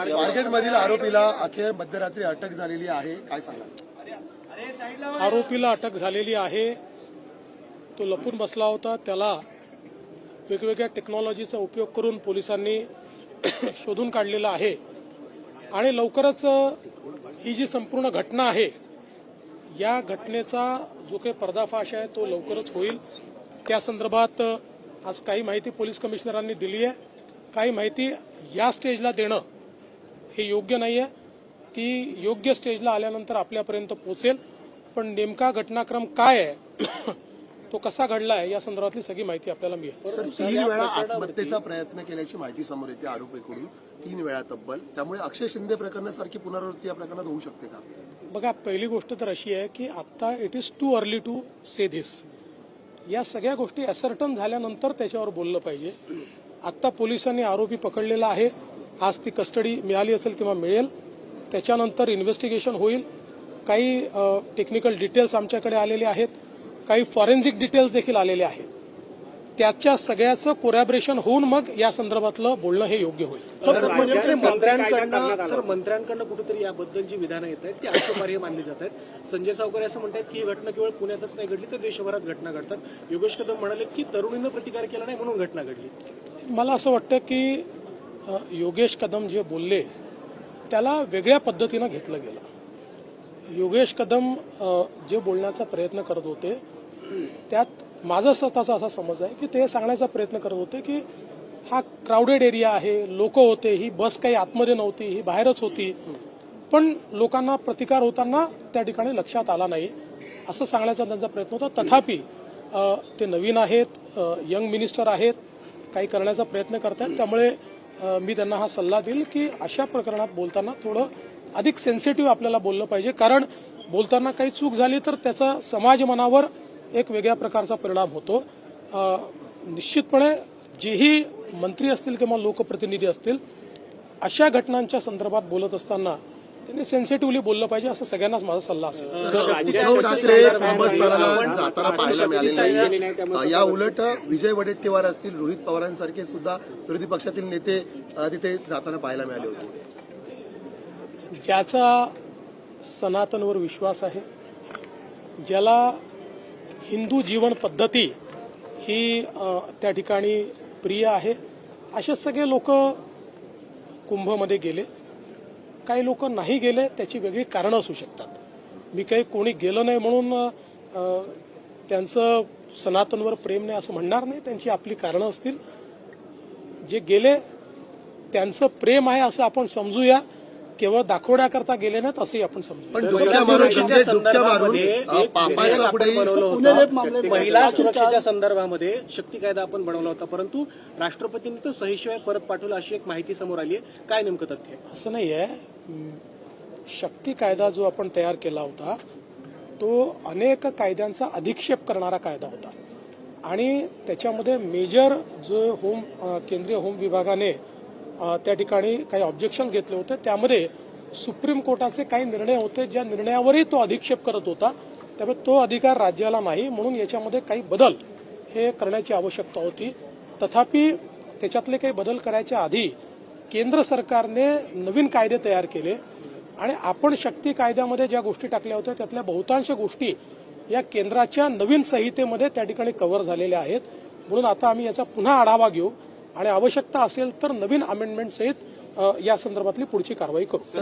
स्वारगेटमधील आरोपीला अखेर मध्यरात्री अटक झालेली आहे, काय सांगाल? आरोपीला अटक झालेली आहे. तो लपून बसला होता. त्याला वेगवेगळ्या टेक्नॉलॉजीचा उपयोग करून पोलिसांनी शोधून काढलेला आहे आणि लवकरच ही जी संपूर्ण घटना आहे या घटनेचा जो काही पर्दाफाश आहे तो लवकरच होईल. त्या संदर्भात आज काही माहिती पोलीस कमिशनरांनी दिली आहे. काही माहिती या स्टेजला देणं हे योग्य नाहीये. ती योग्य स्टेजला आल्यानंतर आपल्यापर्यंत पोहोचेल. पण नेमका घटनाक्रम काय आहे तो कसा घडलाय या संदर्भातली सगळी माहिती आपल्याला मिळेल. सर, 3 वेळा आत्महत्येचा प्रयत्न केल्याची माहिती समोर येते आरोपीकडून, 3 वेळा तब्बल. त्यामुळे अक्षय शिंदे प्रकरणासारखी पुनरावृत्ती या प्रकरणात होऊ शकते का? बघा, पहिली गोष्ट तर अशी आहे की आता it is too early to say this. या सगळ्या गोष्टी असर्टन झाल्यानंतर त्याच्यावर बोललं पाहिजे. आता पोलिसांनी आरोपी पकडलेला आहे. आज ती कस्टडी मिळाली असेल किंवा मिळेल. त्याच्यानंतर इन्व्हेस्टिगेशन होईल. काही टेक्निकल डिटेल्स आमच्याकडे आलेले आहेत. काही फॉरेन्सिक डिटेल्स देखील आलेले आहेत. त्याच्या सगळ्याचं कोरॅबरेशन होऊन मग या संदर्भातलं बोलणं हे योग्य होईल. मंत्र्यांकडनं कुठेतरी याबद्दलची विधानं येत आहेत ती आक्षेपार्ह मानली जात आहेत. संजय सावकर असं म्हणतात की ही घटना केवळ पुण्यातच नाही घडली तर देशभरात घटना घडतात. योगेश कदम म्हणाले की तरुणीनं प्रतिकार केला नाही म्हणून घटना घडली. मला असं वाटतं की योगेश कदम जे बोलले त्याला वेगळ्या पद्धतीनं घेतलं गेलं. योगेश कदम जे बोलण्याचा प्रयत्न करत होते त्यात माझा स्वतःचा असा समज आहे की ते सांगण्याचा प्रयत्न करत होते की हा क्राऊडेड एरिया आहे, लोक होते, ही बस काही आतमध्ये नव्हती, ही बाहेरच होती, पण लोकांना प्रतिकार होताना त्या ठिकाणी लक्षात आला नाही असं सांगण्याचा त्यांचा प्रयत्न होता. तथापि ते नवीन आहेत, यंग मिनिस्टर आहेत, काही करण्याचा प्रयत्न करतात. त्यामुळे मी त्यांना हा सल्ला देईल की अशा प्रकरणात बोलताना थोडं अधिक सेन्सिटिव्ह आपल्याला बोललं पाहिजे. कारण बोलताना काही चूक झाली तर त्याचा समाज मनावर एक वेगळ्या प्रकारचा परिणाम होतो. निश्चितपणे जेही मंत्री असतील किंवा लोकप्रतिनिधी असतील अशा घटनांच्या संदर्भात बोलत असताना त्यांनी सेन्सिटिव्हली बोललं पाहिजे असं सगळ्यांनाच माझा सल्ला असेल. उद्धव ठाकरे कुंभस्थळाला जाताना पाहायला मिळाले नाही. या उलट विजय वडेट्टीवार असतील, रोहित पवारांसारखे सुद्धा विरोधी पक्षातील नेते तिथे जाताना पाहायला मिळाले होते. ज्याचा सनातनवर विश्वास आहे, ज्याला हिंदू जीवन पद्धती ही त्या ठिकाणी प्रिय आहे, असे सगळे लोक कुंभमध्ये गेले. काही लोक नाही गेले, त्याची वेगळी कारणं असू शकतात. मी काही कोणी गेलं नाही म्हणून त्यांचं सनातनवर प्रेम नाही असं म्हणणार नाही. त्यांची आपली कारणं असतील. जे गेले त्यांचं प्रेम आहे असं आपण समजूया. केवळ दाखवण्याकरता गेले नाहीत असंही आपण समजू. पण महिला सुरक्षेच्या संदर्भामध्ये शक्ती कायदा आपण बनवला होता, परंतु राष्ट्रपतींनी तो सहीशिवाय परत पाठवला अशी एक माहिती समोर आली आहे. काय नेमकं तथ्य आहे? असं नाहीये. शक्ती कायदा जो आपण तयार केला होता तो अनेक कायद्यांचा अधिक्षेप करणारा कायदा होता आणि त्याच्यामध्ये मेजर जो केंद्रीय होम विभागाने त्या ठिकाणी काही ऑब्जेक्शन घेतले होते. त्यामध्ये सुप्रीम कोर्टाचे काही निर्णय होते ज्या निर्णयावरही तो अधिक्षेप करत होता. त्यामुळे तो अधिकार राज्याला नाही, म्हणून याच्यामध्ये काही बदल हे करण्याची आवश्यकता होती. तथापि त्याच्यातले काही बदल करायच्या आधी केंद्र सरकारने नवीन कायदे तयार केले आणि आपण शक्ती कायद्यामध्ये ज्या गोष्टी टाकल्या होत्या त्यातल्या बहुतांश गोष्टी या केंद्राच्या नवीन संहितेमध्ये त्या ठिकाणी कव्हर झालेल्या आहेत. म्हणून आता आम्ही याचा पुन्हा आढावा घेऊ आणि आवश्यकता असेल तर नवीन अमेंडमेंट सहित या संदर्भातली पुढची कारवाई करू.